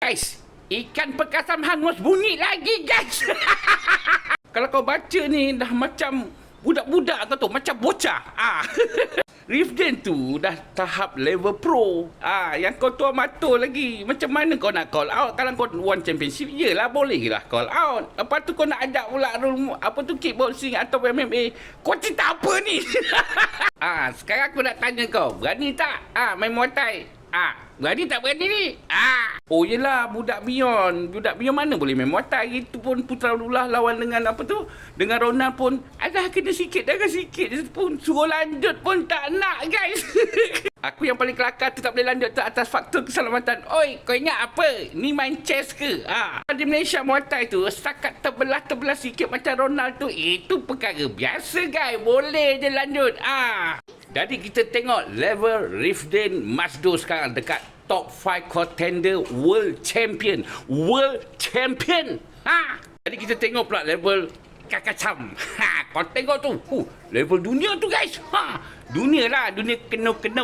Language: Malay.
Guys, ikan perkasan hangus bunyi lagi, guys. Kalau kau baca ni dah macam budak-budak kau tu, macam bocah. Rifden tu dah tahap level pro. Yang kau tuan mata lagi. Macam mana kau nak call out? Kalau kau won championship, yelah boleh lah call out. Lepas tu kau nak ajak pula apa tu, kickboxing atau MMA. Kau cerita apa ni? Sekarang aku nak tanya kau, berani tak main Muay Thai? Berani tak berani ni? Oh yelah, budak Beyond mana boleh main Muay Thai? Itu pun Putra Abdullah lawan dengan apa tu, dengan Ronald pun alah kena sikit pun suruh lanjut pun tak nak, guys. Aku yang paling kelakar tu tak boleh lanjut tu atas faktor keselamatan. Oi, kau ingat apa? Ni main chess ke? Di Malaysia Muay Thai tu setakat terbelah sikit macam Ronald tu, itu perkara biasa, guys. Boleh je lanjut. Jadi kita tengok level Rifden Masdo sekarang dekat top 5 contender world champion. Jadi kita tengok pula level Kakacam. Kau tengok tu. Level dunia tu, guys. Dunia lah, dunia kena-kena.